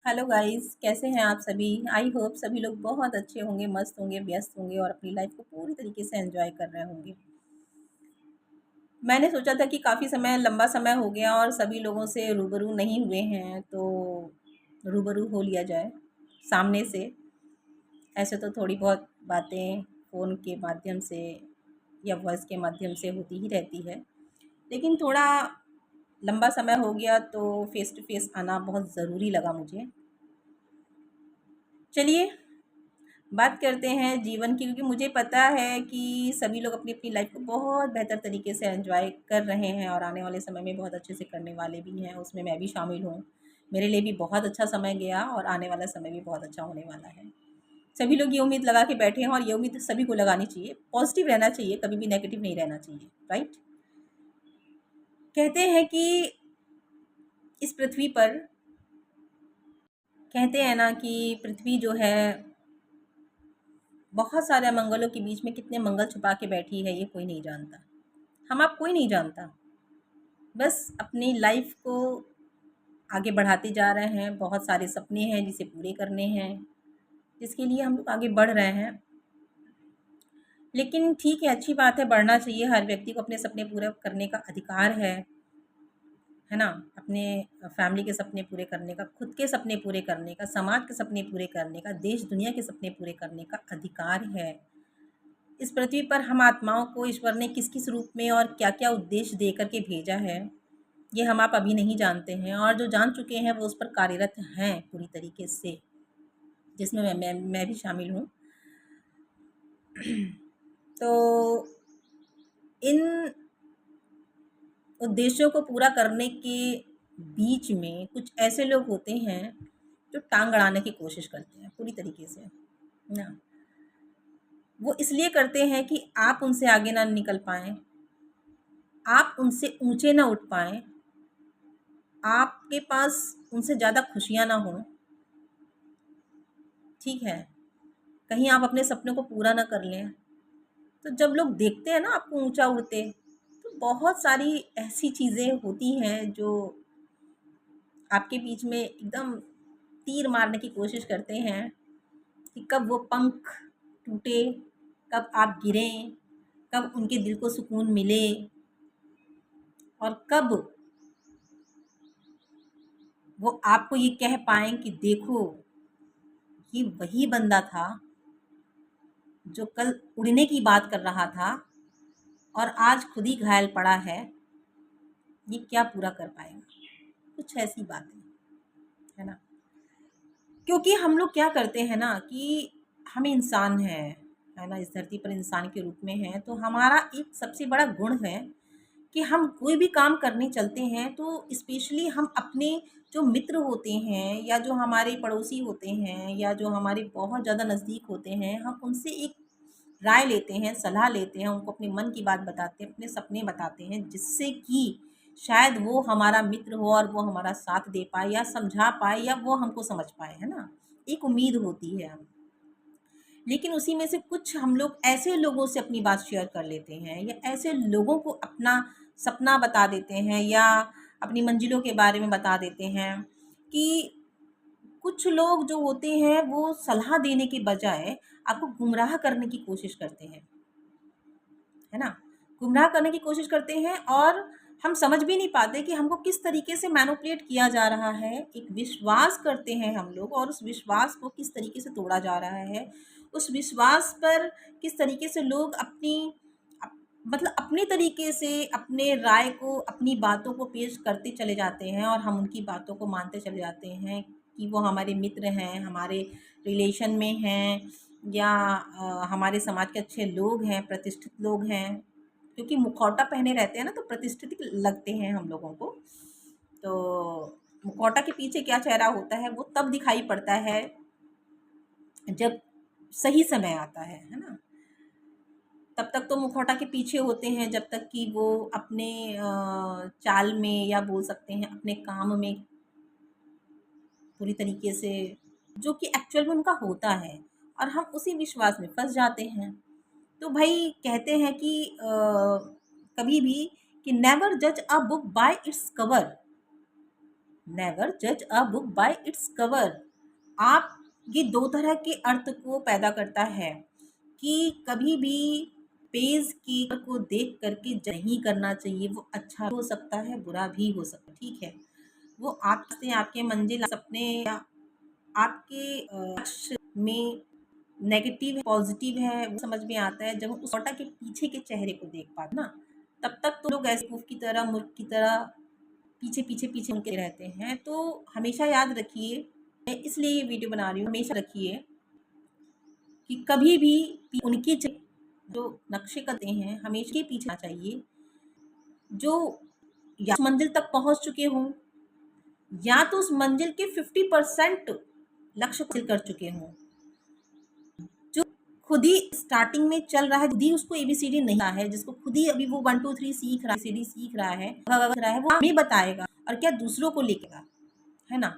Hello guys, कैसे हैं आप सभी। आई होप सभी लोग बहुत अच्छे होंगे, मस्त होंगे, व्यस्त होंगे और अपनी लाइफ को पूरी तरीके से एंजॉय कर रहे होंगे। मैंने सोचा था कि काफ़ी समय लंबा समय हो गया और सभी लोगों से रूबरू नहीं हुए हैं, तो रूबरू हो लिया जाए सामने से। ऐसे तो थोड़ी बहुत बातें फ़ोन के माध्यम से या वॉइस के माध्यम से होती ही रहती है, लेकिन थोड़ा लंबा समय हो गया तो फेस टू फेस आना बहुत ज़रूरी लगा मुझे। चलिए, बात करते हैं जीवन की, क्योंकि मुझे पता है कि सभी लोग अपनी अपनी लाइफ को बहुत बेहतर तरीके से एंजॉय कर रहे हैं और आने वाले समय में बहुत अच्छे से करने वाले भी हैं। उसमें मैं भी शामिल हूँ। मेरे लिए भी बहुत अच्छा समय गया और आने वाला समय भी बहुत अच्छा होने वाला है। सभी लोग ये उम्मीद लगा के बैठे हैं और ये उम्मीद सभी को लगानी चाहिए। पॉजिटिव रहना चाहिए, कभी भी नेगेटिव नहीं रहना चाहिए। राइट। कहते हैं कि इस पृथ्वी पर, कहते हैं ना कि पृथ्वी जो है बहुत सारे मंगलों के बीच में कितने मंगल छुपा के बैठी है, ये कोई नहीं जानता। हम आप कोई नहीं जानता। बस अपनी लाइफ को आगे बढ़ाते जा रहे हैं। बहुत सारे सपने हैं जिसे पूरे करने हैं, जिसके लिए हम लोग आगे बढ़ रहे हैं। लेकिन ठीक है, अच्छी बात है, बढ़ना चाहिए। हर व्यक्ति को अपने सपने पूरे करने का अधिकार है ना। अपने फैमिली के सपने पूरे करने का, खुद के सपने पूरे करने का, समाज के सपने पूरे करने का, देश दुनिया के सपने पूरे करने का अधिकार है। इस पृथ्वी पर हम आत्माओं को ईश्वर ने किस किस रूप में और क्या क्या उद्देश्य दे करके भेजा है, ये हम आप अभी नहीं जानते हैं। और जो जान चुके हैं वो उस पर कार्यरत हैं पूरी तरीके से, जिसमें मैं भी शामिल हूँ। तो इन उद्देश्यों को पूरा करने के बीच में कुछ ऐसे लोग होते हैं जो टांग अड़ाने की कोशिश करते हैं पूरी तरीके से ना। वो इसलिए करते हैं कि आप उनसे आगे ना निकल पाएँ, आप उनसे ऊँचे ना उठ पाएँ, आपके पास उनसे ज़्यादा खुशियाँ ना हों, ठीक है? कहीं आप अपने सपनों को पूरा ना कर लें। तो जब लोग देखते हैं ना आपको ऊँचा उड़ते, तो बहुत सारी ऐसी चीज़ें होती हैं जो आपके बीच में एकदम तीर मारने की कोशिश करते हैं कि कब वो पंख टूटे, कब आप गिरें, कब उनके दिल को सुकून मिले और कब वो आपको ये कह पाएँ कि देखो, ये वही बंदा था जो कल उड़ने की बात कर रहा था और आज खुद ही घायल पड़ा है, ये क्या पूरा कर पाएगा। कुछ ऐसी बातें, है ना। क्योंकि हम लोग क्या करते हैं ना कि हम इंसान हैं, है ना, इस धरती पर इंसान के रूप में हैं, तो हमारा एक सबसे बड़ा गुण है कि हम कोई भी काम करने चलते हैं तो स्पेशली हम अपने जो मित्र होते हैं या जो हमारे पड़ोसी होते हैं या जो हमारे बहुत ज़्यादा नज़दीक होते हैं, हम उनसे एक राय लेते हैं, सलाह लेते हैं, उनको अपने मन की बात बताते हैं, अपने सपने बताते हैं, जिससे कि शायद वो हमारा मित्र हो और वो हमारा साथ दे पाए या समझा पाए या वो हमको समझ पाए, है ना? एक उम्मीद होती है। लेकिन उसी में से कुछ हम लोग ऐसे लोगों से अपनी बात शेयर कर लेते हैं या ऐसे लोगों को अपना सपना बता देते हैं या अपनी मंजिलों के बारे में बता देते हैं कि कुछ लोग जो होते हैं वो सलाह देने के बजाय आपको गुमराह करने की कोशिश करते हैं, है ना? गुमराह करने की कोशिश करते हैं और हम समझ भी नहीं पाते कि हमको किस तरीके से मैनिपुलेट किया जा रहा है। एक विश्वास करते हैं हम लोग और उस विश्वास को किस तरीके से तोड़ा जा रहा है। उस विश्वास पर किस तरीके से लोग अपनी अप मतलब अपने तरीके से अपने राय को, अपनी बातों को पेश करते चले जाते हैं और हम उनकी बातों को मानते चले जाते हैं कि वो हमारे मित्र हैं, हमारे रिलेशन में हैं या हमारे समाज के अच्छे लोग हैं, प्रतिष्ठित लोग हैं। क्योंकि मुखौटा पहने रहते हैं ना तो प्रतिष्ठित लगते हैं हम लोगों को। तो मुखौटा के पीछे क्या चेहरा होता है वो तब दिखाई पड़ता है जब सही समय आता है ना? तब तक तो मुखौटा के पीछे होते हैं जब तक कि वो अपने चाल में या बोल सकते हैं अपने काम में पूरी तरीके से, जो कि एक्चुअल में उनका होता है, और हम उसी विश्वास में फँस जाते हैं। तो भाई कहते हैं कि कभी भी कि नेवर जज a book by its cover, never जज a book by its cover. आप ये दो तरह के अर्थ को पैदा करता है कि कभी भी पेज की को देख करके नहीं करना चाहिए। वो अच्छा भी हो सकता है, बुरा भी हो सकता है, ठीक है। वो आपसे आपके मंजिल सपने या आपके लक्ष्य में नेगेटिव है पॉजिटिव है वो समझ में आता है जब हम उस फोटो के पीछे के चेहरे को देख पाते ना। तब तक तो लोग ऐसे मूर्ख की तरह पीछे पीछे पीछे उनके रहते हैं। तो हमेशा याद रखिए, मैं इसलिए ये वीडियो बना रही हूँ, हमेशा रखिए कि कभी भी उनके जो नक्शे करते हैं हमेशा के पीछे चाहिए जो या उस मंजिल तक पहुंच चुके हों या तो उस मंजिल के 50% लक्ष्य हासिल कर चुके हों। जो खुद ही स्टार्टिंग में चल रहा है, खुद ही उसको एबीसीडी नहीं आता है, जिसको खुद ही अभी वो 1 2 3 सीख रहा है, एबीसीडी सीख रहा है वो हमें बताएगा और क्या दूसरों को लेकेगा, है ना।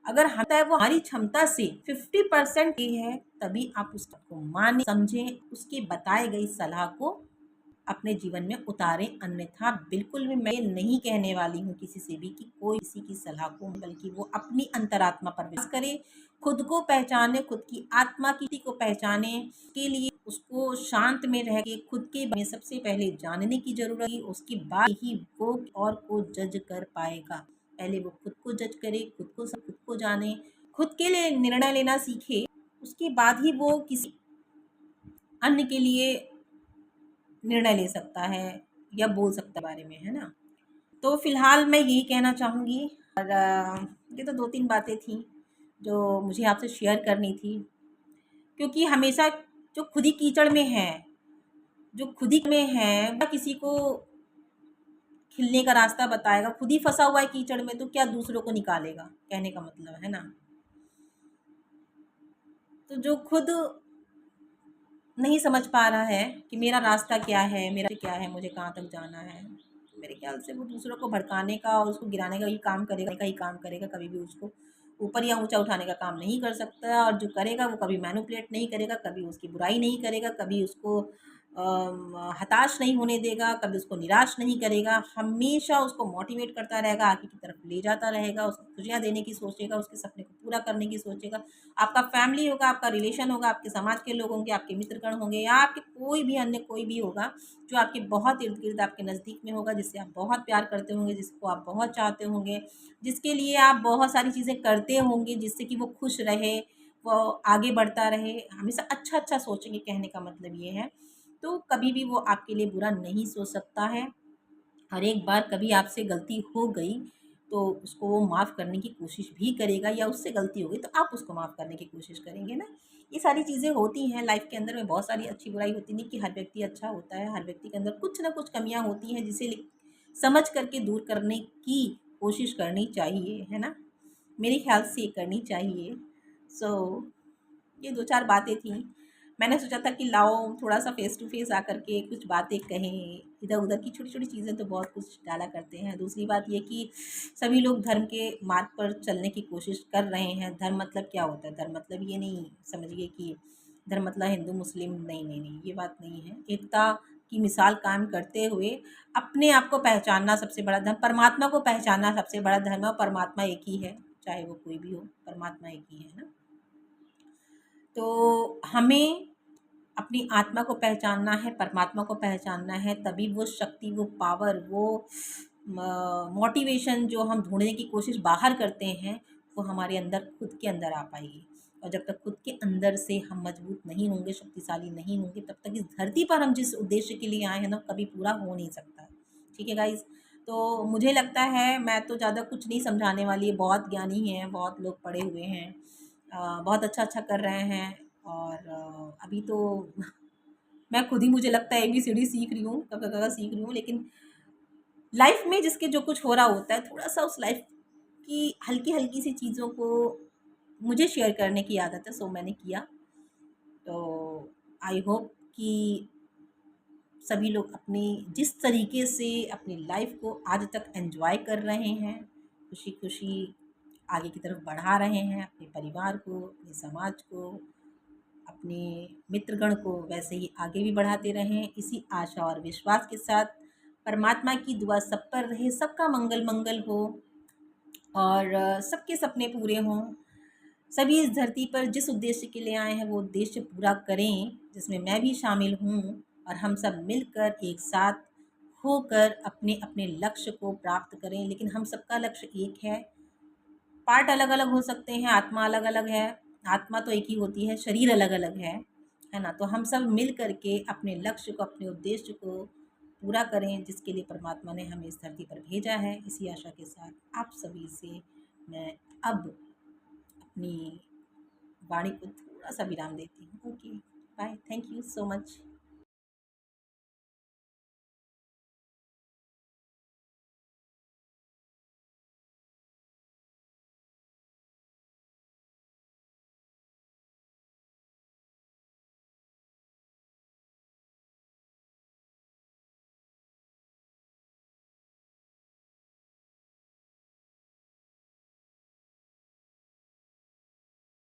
अगर होता है वो हमारी क्षमता से 50% ये है तभी आप उसको माने समझें, उसके बताए गई सलाह को अपने जीवन में उतारें। अन्यथा बिल्कुल भी मैं नहीं कहने वाली हूँ किसी से भी कि कोई किसी की सलाह को, बल्कि वो अपनी अंतरात्मा पर विश्वास करे, खुद को पहचाने, खुद की आत्मा किसी को पहचाने के लिए उसको शांत में रह के खुद के बारे में सबसे पहले जानने की जरूरत है। उसके बाद ही वो और को जज कर पाएगा। पहले वो खुद को जज करे, खुद को जाने, खुद के लिए निर्णय लेना सीखे, उसके बाद ही वो किसी अन्य के लिए निर्णय ले सकता है या बोल सकता है बारे में, है ना। तो फिलहाल मैं यही कहना चाहूँगी। और ये तो 2-3 बातें थी जो मुझे आपसे शेयर करनी थी, क्योंकि हमेशा जो खुद ही कीचड़ में है, जो खुद ही में है वह किसी को खिलने का रास्ता बताएगा। खुद ही फंसा हुआ है कीचड़ में तो क्या दूसरों को निकालेगा, कहने का मतलब है ना। तो जो खुद नहीं समझ पा रहा है कि मेरा रास्ता क्या है, मेरा क्या है, मुझे कहाँ तक जाना है, मेरे ख्याल से वो दूसरों को भड़काने का और उसको गिराने का ही काम करेगा, कभी भी उसको ऊपर या ऊंचा उठाने का काम नहीं कर सकता। और जो करेगा वो कभी मैनिपुलेट नहीं करेगा, कभी उसकी बुराई नहीं करेगा, कभी उसको हताश नहीं होने देगा, कभी उसको निराश नहीं करेगा, हमेशा उसको मोटिवेट करता रहेगा, आगे की तरफ ले जाता रहेगा, उसको खुशियाँ देने की सोचेगा, उसके सपने को पूरा करने की सोचेगा। आपका फैमिली होगा, आपका रिलेशन होगा, आपके समाज के लोग होंगे, आपके मित्रगण होंगे या आपके कोई भी अन्य कोई भी होगा जो आपके बहुत इर्द गिर्द आपके नज़दीक में होगा, जिससे आप बहुत प्यार करते होंगे, जिसको आप बहुत चाहते होंगे, जिसके लिए आप बहुत सारी चीज़ें करते होंगे जिससे कि वो खुश रहे, वो आगे बढ़ता रहे, हमेशा अच्छा अच्छा सोचेंगे, कहने का मतलब ये है। तो कभी भी वो आपके लिए बुरा नहीं सोच सकता है। और एक बार कभी आपसे गलती हो गई तो उसको वो माफ़ करने की कोशिश भी करेगा, या उससे गलती हो गई तो आप उसको माफ़ करने की कोशिश करेंगे ना। ये सारी चीज़ें होती हैं लाइफ के अंदर में, बहुत सारी अच्छी बुराई होती नहीं कि हर व्यक्ति अच्छा होता है, हर व्यक्ति के अंदर कुछ ना कुछ कमियां होती हैं जिसे समझ करके दूर करने की कोशिश करनी चाहिए, है ना। मेरे ख्याल से करनी चाहिए। सो ये 2-4 बातें थी। मैंने सोचा था कि लाओ थोड़ा सा फेस टू फेस आकर के कुछ बातें कहें, इधर उधर की छोटी छोटी चीज़ें तो बहुत कुछ डाला करते हैं। दूसरी बात ये कि सभी लोग धर्म के मार्ग पर चलने की कोशिश कर रहे हैं। धर्म मतलब क्या होता है, धर्म मतलब ये नहीं समझिए कि धर्म मतलब हिंदू मुस्लिम, नहीं नहीं नहीं, ये बात नहीं है। एकता की मिसाल कायम करते हुए अपने आप को पहचानना सबसे बड़ा धर्म, परमात्मा को पहचानना सबसे बड़ा धर्म है। और परमात्मा एक ही है, चाहे वो कोई भी हो, परमात्मा एक ही है ना। तो हमें अपनी आत्मा को पहचानना है, परमात्मा को पहचानना है, तभी वो शक्ति, वो पावर, वो मोटिवेशन जो हम ढूँढने की कोशिश बाहर करते हैं, वो हमारे अंदर, खुद के अंदर आ पाएगी। और जब तक खुद के अंदर से हम मजबूत नहीं होंगे, शक्तिशाली नहीं होंगे, तब तक इस धरती पर हम जिस उद्देश्य के लिए आए हैं ना, कभी पूरा हो नहीं सकता। ठीक है गाइज़? तो मुझे लगता है मैं तो ज़्यादा कुछ नहीं समझाने वाली, बहुत ज्ञानी हैं, बहुत लोग पढ़े हुए हैं, बहुत अच्छा-अच्छा कर रहे हैं। और अभी तो मैं खुद ही, मुझे लगता है एबीसीडी सीख रही हूँ, क ख ग घ सीख रही हूँ। लेकिन लाइफ में जिसके जो कुछ हो रहा होता है, थोड़ा-सा उस लाइफ की हल्की-हल्की सी चीज़ों को मुझे शेयर करने की आदत है, सो मैंने किया। तो आई होप कि सभी लोग अपनी जिस तरीके से अपनी लाइफ को आज तक एंजॉय कर रहे हैं, खुशी-खुशी आगे की तरफ बढ़ा रहे हैं, अपने परिवार को, अपने समाज को, अपने मित्रगण को वैसे ही आगे भी बढ़ाते रहें। इसी आशा और विश्वास के साथ परमात्मा की दुआ सब पर रहे, सबका मंगल मंगल हो। और सबके सपने पूरे हों। सभी इस धरती पर जिस उद्देश्य के लिए आए हैं वो उद्देश्य पूरा करें, जिसमें मैं भी शामिल हूँ, और हम सब मिलकर एक साथ होकर अपने अपने लक्ष्य को प्राप्त करें। लेकिन हम सबका लक्ष्य एक है। पार्ट अलग अलग हो सकते हैं, आत्मा अलग अलग है, आत्मा तो एक ही होती है, शरीर अलग अलग है ना। तो हम सब मिल करके अपने लक्ष्य को, अपने उद्देश्य को पूरा करें, जिसके लिए परमात्मा ने हमें इस धरती पर भेजा है। इसी आशा के साथ आप सभी से मैं अब अपनी वाणी को थोड़ा सा विराम देती हूँ। Okay, bye, thank you so much.